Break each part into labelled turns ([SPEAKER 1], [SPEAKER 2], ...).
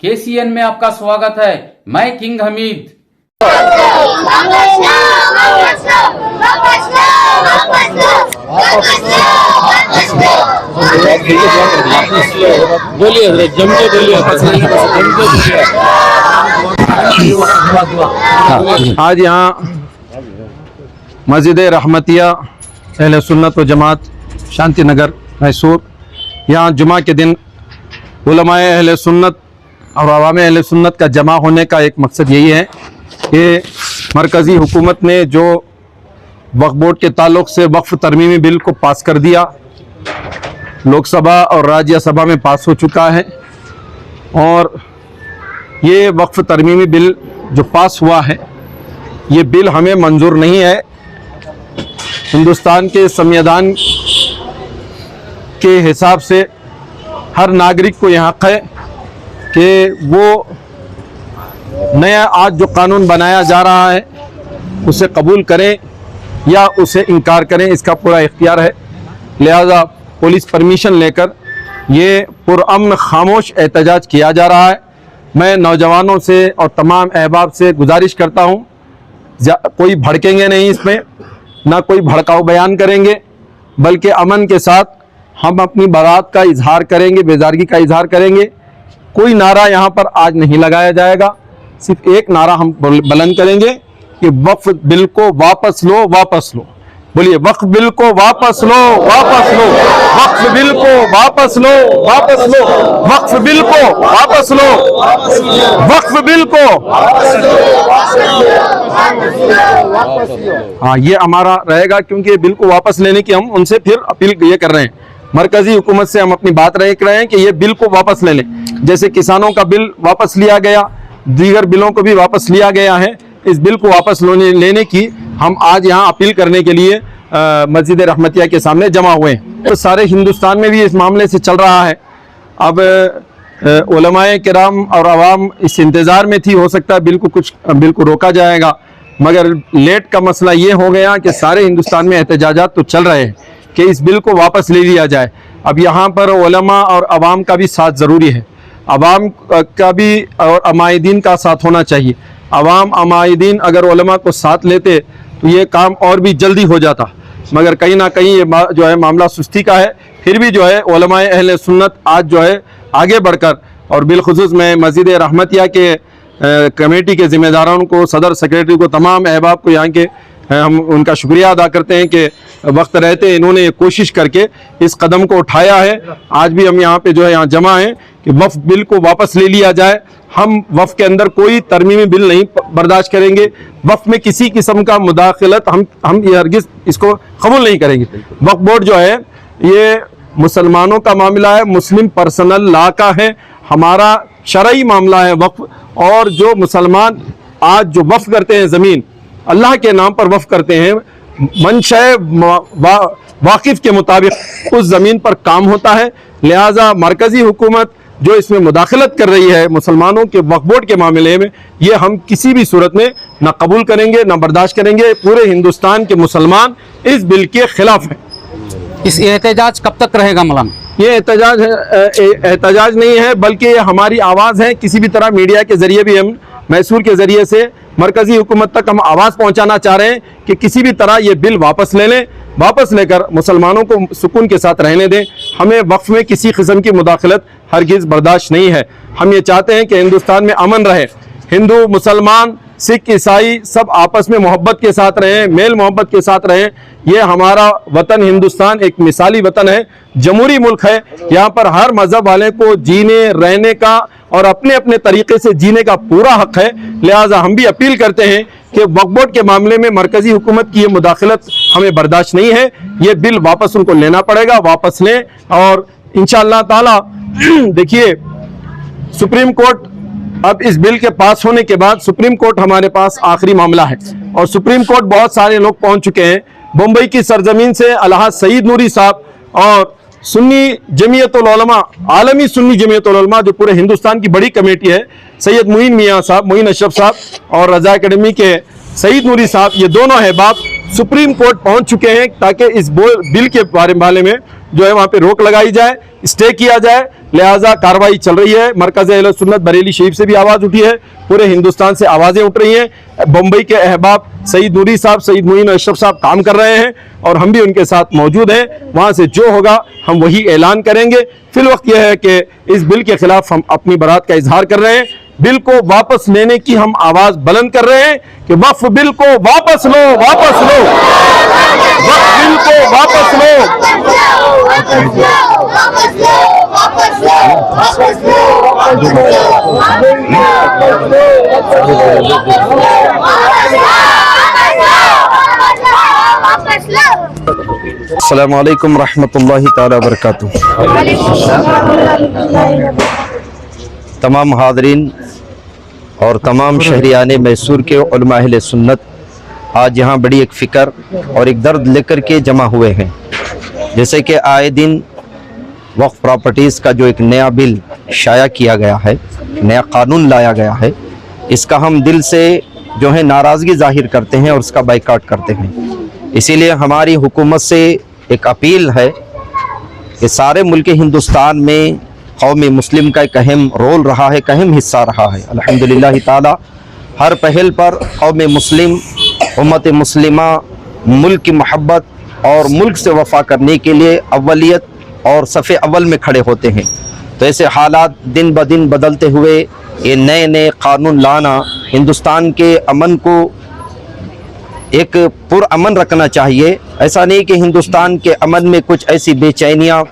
[SPEAKER 1] KCN में आपका स्वागत है। मैं किंग हमीद।
[SPEAKER 2] बोलिए जम के बोलिए। आज यहाँ मस्जिद रहमतिया अहले सुन्नत व जमात शांति नगर मैसूर, यहाँ जुमा के दिन उलमाए अहले सुन्नत और अवाम अहले सुन्नत का जमा होने का एक मकसद यही है कि मरकज़ी हुकूमत ने जो वक्फ बोर्ड के ताल्लुक़ से वक्फ तरमीमी बिल को पास कर दिया, लोकसभा और राज्यसभा में पास हो चुका है, और ये वक्फ तरमीमी बिल जो पास हुआ है ये बिल हमें मंजूर नहीं है। हिंदुस्तान के संविधान के हिसाब से हर नागरिक को यह हक़ है कि वो नया आज जो कानून बनाया जा रहा है उसे कबूल करें या उसे इनकार करें, इसका पूरा इख्तियार है। लिहाजा पुलिस परमिशन लेकर ये पुरअमन खामोश एहतजाज किया जा रहा है। मैं नौजवानों से और तमाम अहबाब से गुजारिश करता हूँ, कोई भड़केंगे नहीं, इसमें ना कोई भड़काऊ बयान करेंगे, बल्कि अमन के साथ हम अपनी बारात का इजहार करेंगे, बेदारगी का इजहार करेंगे। कोई नारा यहाँ पर आज नहीं लगाया जाएगा, सिर्फ एक नारा हम बुलंद करेंगे कि वक्फ बिल को वापस लो, वापस लो। बोलिए, वक्फ बिल को वापस लो, वापस लो, वक्फ बिल को वापस लो, वापस लो, वक्फ बिल को वापस लो, वक्फ बिल को। हाँ, ये हमारा रहेगा, क्योंकि बिल को वापस लेने की हम उनसे फिर अपील ये कर रहे हैं। मरकजी हुकूमत से हम अपनी बात रख रहे हैं कि ये बिल को वापस ले लें। जैसे किसानों का बिल वापस लिया गया, दीगर बिलों को भी वापस लिया गया है, इस बिल को वापस लेने की हम आज यहाँ अपील करने के लिए मस्जिद रहमतिया के सामने जमा हुए हैं। तो सारे हिंदुस्तान में भी इस मामले से चल रहा है। अब उलमाए किराम और आवाम इस इंतज़ार में थी, हो सकता है बिल को रोका जाएगा, मगर लेट का मसला ये हो गया कि सारे हिंदुस्तान में एहतजाजात तो चल रहे हैं कि इस बिल को वापस ले लिया जाए। अब यहाँ पर उलमा और आवाम का भी साथ ज़रूरी है, आवाम का भी और अमायदीन का साथ होना चाहिए। आवाम अमायदीन अगर उलमा को साथ लेते तो ये काम और भी जल्दी हो जाता, मगर कहीं ना कहीं ये जो है मामला सुस्ती का है। फिर भी जो है उलमाए अहले सुन्नत आज जो है आगे बढ़कर, और बिलखुसूस मैं मस्जिद रहमतिया के कमेटी के ज़िम्मेदारों को, सदर सेक्रेटरी को, तमाम अहबाब को यहाँ के हम उनका शुक्रिया अदा करते हैं कि वक्त रहते इन्होंने कोशिश करके इस कदम को उठाया है। आज भी हम यहाँ पे जो है यहाँ जमा हैं कि वक्फ बिल को वापस ले लिया जाए। हम वक्फ के अंदर कोई तरमीमी बिल नहीं बर्दाश्त करेंगे, वक्फ में किसी किस्म का मुदाखलत हम ये हरगिज़ इसको कबूल नहीं करेंगे। वक्फ बोर्ड जो है ये मुसलमानों का मामला है, मुस्लिम पर्सनल लॉ का है, हमारा शरई मामला है वक्फ। और जो मुसलमान आज जो वक्फ करते हैं ज़मीन, अल्लाह के नाम पर वक्फ करते हैं, मंशा वाकिफ़ के मुताबिक उस ज़मीन पर काम होता है। लिहाजा मरकज़ी हुकूमत जो इसमें मुदाखलत कर रही है मुसलमानों के वक्फ बोर्ड के मामले में, ये हम किसी भी सूरत में ना कबूल करेंगे, ना बर्दाश्त करेंगे। पूरे हिंदुस्तान के मुसलमान इस बिल के खिलाफ हैं।
[SPEAKER 1] इस एहतजाज कब तक रहेगा मौलाना?
[SPEAKER 2] ये एहतजाज नहीं है, बल्कि हमारी आवाज़ है। किसी भी तरह मीडिया के ज़रिए भी हम मैसूर के ज़रिए से मरकज़ी हुकूमत तक हम आवाज़ पहुँचाना चाह रहे हैं कि किसी भी तरह ये बिल वापस ले लें, वापस लेकर मुसलमानों को सुकून के साथ रहने दें। हमें वक्फ में किसी किस्म की मुदाखलत हरगिज़ बर्दाश्त नहीं है। हम ये चाहते हैं कि हिंदुस्तान में अमन रहे, हिंदू मुसलमान सिख ईसाई सब आपस में मोहब्बत के साथ रहें, मेल मोहब्बत के साथ रहें। ये हमारा वतन हिंदुस्तान एक मिसाली वतन है, जमहूरी मुल्क है। यहाँ पर हर मज़हब वाले को जीने रहने का और अपने अपने तरीके से जीने का पूरा हक़ है। लिहाजा हम भी अपील करते हैं कि वक्फ बोर्ड के मामले में मरकज़ी हुकूमत की ये मुदाखलत हमें बर्दाश्त नहीं है। ये बिल वापस उनको लेना पड़ेगा, वापस लें। और इंशाअल्लाह ताला देखिए, सुप्रीम कोर्ट अब इस बिल के पास होने के बाद सुप्रीम कोर्ट हमारे पास आखिरी मामला है, और सुप्रीम कोर्ट बहुत सारे लोग पहुंच चुके हैं। मुंबई की सरजमीन से अलहाज सईद नूरी साहब और सुन्नी जमीयतुल उलमा, आलमी सुन्नी जमीयतुल उलमा जो पूरे हिंदुस्तान की बड़ी कमेटी है, सैयद मोइन मियाँ साहब, मोइन अशरफ साहब, और रजा एकेडमी के सईद नूरी साहब, ये दोनों अहबाब सुप्रीम कोर्ट पहुंच चुके हैं ताकि इस बिल के बारे में जो है वहाँ पे रोक लगाई जाए, स्टे किया जाए, लिहाजा कार्रवाई चल रही है। मरकज़ अहले सुन्नत बरेली शरीफ से भी आवाज़ उठी है, पूरे हिंदुस्तान से आवाज़ें उठ रही हैं। बम्बई के अहबाब सईद नूरी साहब, सईद मुईन और अशरफ साहब काम कर रहे हैं और हम भी उनके साथ मौजूद हैं। वहाँ से जो होगा हम वही ऐलान करेंगे। फिल वक्त यह है कि इस बिल के खिलाफ हम अपनी बरात का इजहार कर रहे हैं। बिल को वापस लेने की हम आवाज बुलंद कर रहे हैं कि वक्फ बिल को वापस लो, वापस लो, वक्फ बिल को वापस लो। अस्सलामु अलैकुम रहमतुल्लाहि ताला बरकातुहू। तमाम हाज़रीन और तमाम शहरियान मैसूर के उलमा अहले सुन्नत आज यहाँ बड़ी एक फ़िक्र और एक दर्द लेकर के जमा हुए हैं। जैसे कि आए दिन वक्फ प्रॉपर्टीज़ का जो एक नया बिल शाया किया गया है, नया कानून लाया गया है, इसका हम दिल से जो है नाराज़गी ज़ाहिर करते हैं और इसका बाइकाट करते हैं। इसीलिए हमारी हुकूमत से एक अपील है कि सारे मुल्क हिंदुस्तान में कौम मुस्लिम का एक अहम रोल रहा है, एक अहम हिस्सा रहा है। अल्हम्दुलिल्लाह ताला हर पहल पर कौम मुस्लिम, उम्मत मुस्लिमा मुल्क की मोहब्बत और मुल्क से वफ़ा करने के लिए अव्वलियत और सफ़े अव्वल में खड़े होते हैं। तो ऐसे हालात दिन ब दिन बदलते हुए ये नए नए कानून लाना हिंदुस्तान के अमन को एक पुरअमन रखना चाहिए। ऐसा नहीं कि हिंदुस्तान के अमन में कुछ ऐसी बेचैनियाँ,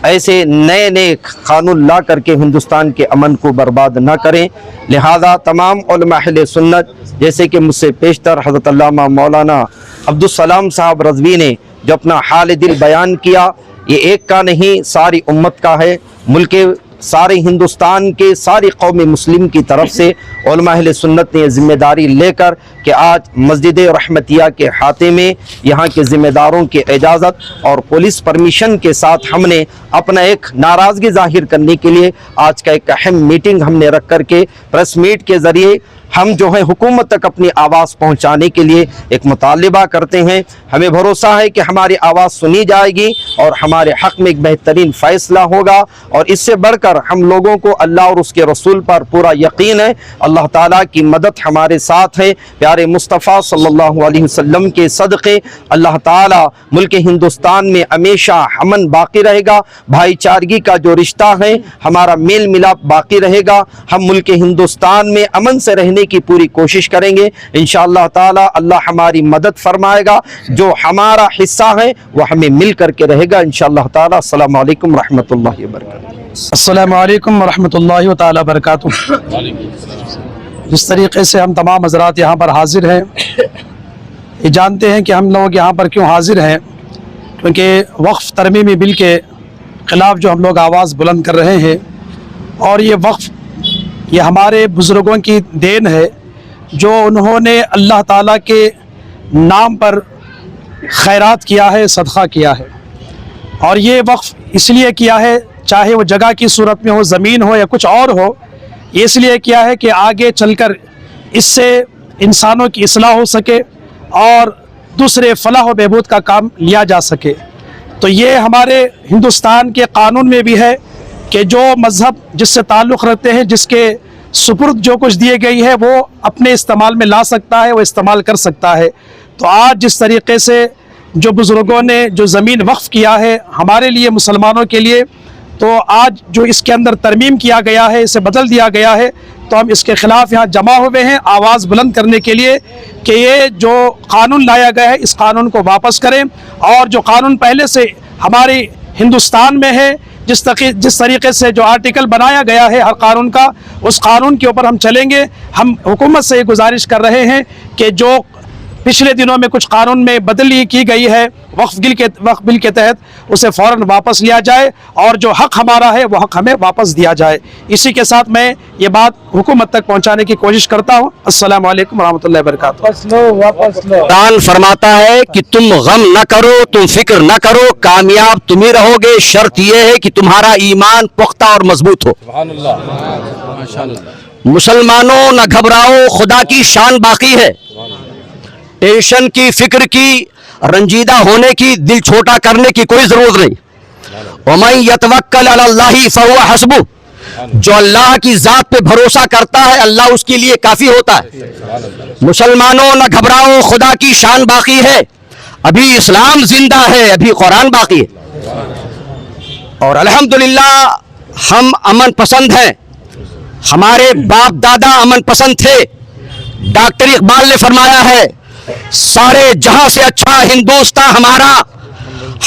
[SPEAKER 2] ऐसे नए नए कानून ला करके हिंदुस्तान के अमन को बर्बाद ना करें। लिहाजा तमाम उलमा अहले सुन्नत, जैसे कि मुझसे पेशतर हज़रत अल्लामा मौलाना अब्दुल सलाम साहब रज़वी ने जो अपना हाल दिल बयान किया, ये एक का नहीं सारी उम्मत का है। मुल्क सारे हिंदुस्तान के सारी कौम मुस्लिम की तरफ से उलमा अहले सुन्नत ने ज़िम्मेदारी लेकर कि आज मस्जिद रहमतिया के हाथे में यहाँ के ज़िम्मेदारों की इजाज़त और पुलिस परमिशन के साथ हमने अपना एक नाराज़गी ज़ाहिर करने के लिए आज का एक अहम मीटिंग हमने रख कर के प्रेस मीट के ज़रिए हम जो है हुकूमत तक अपनी आवाज़ पहुँचाने के लिए एक मुतालिबा करते हैं। हमें भरोसा है कि हमारी आवाज़ सुनी जाएगी और हमारे हक़ में एक बेहतरीन फ़ैसला होगा। और इससे बढ़कर हम लोगों को अल्लाह और उसके रसूल पर पूरा यकीन है। अल्लाह ताला की मदद हमारे साथ है। प्यारे मुस्तफ़ा सल्लल्लाहु अलैहि वसल्लम के सदक़े अल्लाह ताला मुल्क हिंदुस्तान में हमेशा अमन बाकी रहेगा, भाईचारगी का जो रिश्ता है हमारा मेल मिलाप बाकी रहेगा। हम मुल्क हिंदुस्तान में अमन से रहने की पूरी कोशिश करेंगे इंशाअल्लाह ताला। अल्लाह हमारी मदद फरमाएगा, जो हमारा हिस्सा है वो हमें मिल करके रहेगा इंशाअल्लाह ताला। अस्सलामु अलैकुम रहमतुल्लाहि व बरकातुहू।
[SPEAKER 3] अस्सलामु अलैकुम रहमतुल्लाहि व ताला बरकातुहू। जिस तरीके से हम तमाम हज़रात यहाँ पर हाजिर हैं, ये जानते हैं कि हम लोग यहाँ पर क्यों हाजिर हैं, क्योंकि वक्फ तरमीमी बिल के ख़िलाफ़ जो हम लोग आवाज़ बुलंद कर रहे हैं। और ये वक्फ ये हमारे बुज़ुर्गों की देन है, जो उन्होंने अल्लाह ताला के नाम पर खैरात किया है, सदक़ा किया है। और ये वक्फ इसलिए किया है, चाहे वो जगह की सूरत में हो, ज़मीन हो या कुछ और हो, ये इसलिए किया है कि आगे चलकर इससे इंसानों की इस्लाह हो सके और दूसरे फलाह व बहबूद का काम लिया जा सके। तो ये हमारे हिंदुस्तान के कानून में भी है कि जो मज़हब जिससे ताल्लुक़ रखते हैं, जिसके सुपुर्द जो कुछ दिए गई है वो अपने इस्तेमाल में ला सकता है, वो इस्तेमाल कर सकता है। तो आज जिस तरीके से जो बुज़ुर्गों ने जो ज़मीन वक्फ़ किया है हमारे लिए, मुसलमानों के लिए, तो आज जो इसके अंदर तरमीम किया गया है, इसे बदल दिया गया है, तो हम इसके ख़िलाफ़ यहाँ जमा हुए हैं आवाज़ बुलंद करने के लिए कि ये जो कानून लाया गया है इस कानून को वापस करें। और जो कानून पहले से हमारे हिंदुस्तान में है, जिस तरीके से जो आर्टिकल बनाया गया है हर कानून का, उस कानून के ऊपर हम चलेंगे। हम हुकूमत से ये गुजारिश कर रहे हैं कि जो पिछले दिनों में कुछ कानून में बदली की गई है वक्फ बिल के तहत, उसे फ़ौरन वापस लिया जाए और जो हक़ हमारा है वो हक़ हमें वापस दिया जाए। इसी के साथ मैं ये बात हुकूमत तक पहुँचाने की कोशिश करता हूँ। अस्सलामु अलैकुम रहमतुल्लाहि व बरकातुहू।
[SPEAKER 4] कुरान फरमाता है कि तुम गम न करो, तुम फिक्र न करो, कामयाब तुम ही रहोगे। शर्त यह है कि तुम्हारा ईमान पुख्ता और मजबूत हो। मुसलमानों न घबराओ, खुदा की शान बाकी है। टेंशन की, फिक्र की, रंजीदा होने की, दिल छोटा करने की कोई जरूरत नहीं। وَمَن يَتَوَكَّلْ عَلَى اللَّهِ فَهُوَ حَسْبُهُ، جو اللہ کی ذات پہ بھروسہ کرتا ہے اللہ اس کے لیے کافی ہوتا ہے۔ مسلمانوں نہ گھبراؤ، خدا کی شان باقی ہے، ابھی اسلام زندہ ہے، ابھی قرآن باقی ہے، اور الحمدللہ ہم امن پسند ہیں، ہمارے باپ دادا امن پسند تھے۔ ڈاکٹر اقبال نے فرمایا ہے سارے جہاں سے اچھا ہندوستان ہمارا،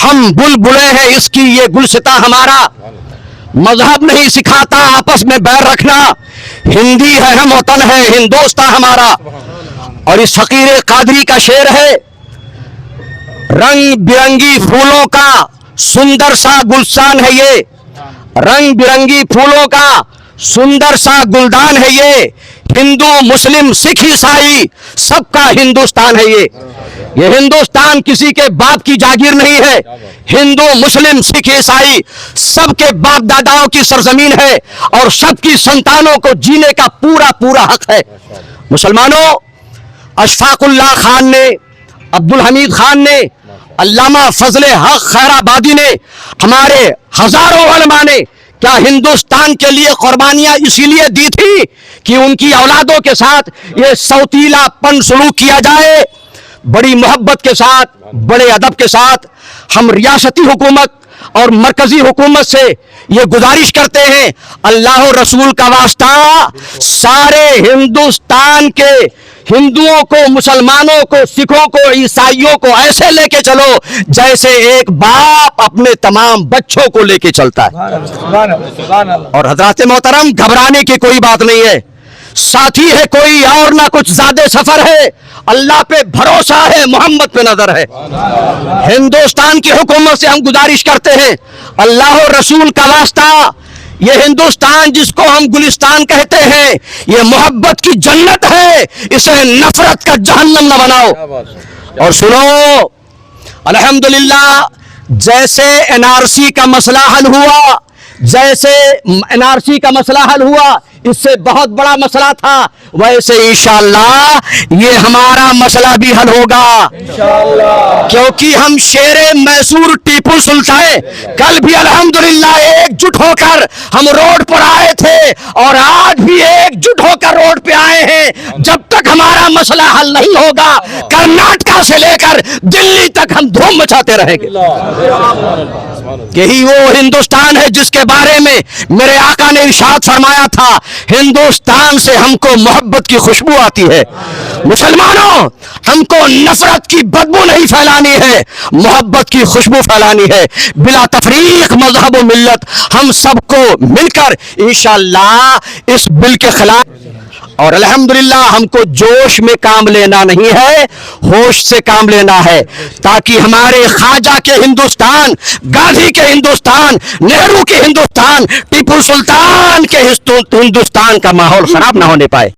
[SPEAKER 4] ہم بلبلے ہیں اس کی یہ گلستہ ہمارا، مذہب نہیں سکھاتا آپس میں بیر رکھنا، ہندی ہے ہم وطن ہے ہندوستان ہمارا۔ اور اس فقیر قادری کا شعر ہے، رنگ برنگی پھولوں کا سندر سا گلستان ہے یہ، رنگ برنگی پھولوں کا سندر سا گلدان ہے یہ، ہندو مسلم سکھ عیسائی سب کا ہندوستان ہے یہ ہندوستان کسی کے باپ کی جاگیر نہیں ہے، ہندو مسلم سکھ عیسائی سب کے باپ داداؤں کی سرزمین ہے، اور سب کی سنتانوں کو جینے کا پورا پورا حق ہے۔ مسلمانوں، اشفاق اللہ خان نے، عبدالحمید خان نے، علامہ فضل حق خیر آبادی نے، ہمارے ہزاروں علماء نے کیا ہندوستان کے لیے قربانیاں اسی لیے دی تھی کہ ان کی اولادوں کے ساتھ یہ سوتیلا پن سلوک کیا جائے؟ بڑی محبت کے ساتھ، بڑے ادب کے ساتھ ہم ریاستی حکومت اور مرکزی حکومت سے یہ گزارش کرتے ہیں، اللہ و رسول کا واسطہ سارے ہندوستان کے ہندوؤں کو، مسلمانوں کو، سکھوں کو، عیسائیوں کو ایسے لے کے چلو جیسے ایک باپ اپنے تمام بچوں کو لے کے چلتا ہے۔ اور حضرات محترم، گھبرانے کی کوئی بات نہیں ہے، ساتھی ہے کوئی اور نہ کچھ زیادہ سفر ہے، اللہ پہ بھروسہ ہے، محمد پہ نظر ہے۔ ہندوستان کی حکومت سے ہم گزارش کرتے ہیں، اللہ و رسول کا واسطہ یہ ہندوستان جس کو ہم گلستان کہتے ہیں یہ محبت کی جنت ہے، اسے نفرت کا جہنم نہ بناؤ۔ اور سنو، الحمدللہ جیسے این آر سی کا مسئلہ حل ہوا، جیسے این آر سی کا مسئلہ حل ہوا، اس سے بہت بڑا مسئلہ تھا، ویسے انشاءاللہ یہ ہمارا مسئلہ بھی حل ہوگا، کیونکہ ہم شیر میسور ٹیپو سلطان کل بھی الحمدللہ ایک جٹ ہو کر ہم روڈ پر آئے تھے، اور آج بھی ایک جٹ ہو کر روڈ پہ آئے ہیں۔ جب تک ہمارا مسئلہ حل نہیں ہوگا، کرناٹکا سے لے کر دلی تک ہم دھوم مچاتے رہیں گے۔ یہی وہ ہندوستان ہے جس کے بارے میں میرے آقا نے ارشاد فرمایا تھا، ہندوستان سے ہم کو محبت کی خوشبو آتی ہے۔ مسلمانوں، ہم کو نفرت کی بدبو نہیں پھیلانی ہے، محبت کی خوشبو پھیلانی ہے، بلا تفریق مذہب و ملت ہم سب کو مل کر انشاءاللہ اس بل کے خلاف۔ اور الحمدللہ ہم کو جوش میں کام لینا نہیں ہے، ہوش سے کام لینا ہے، تاکہ ہمارے خواجہ کے ہندوستان، گاندھی کے ہندوستان، نہرو کے ہندوستان، ٹیپو سلطان کے ہندوستان کا ماحول خراب نہ ہونے پائے۔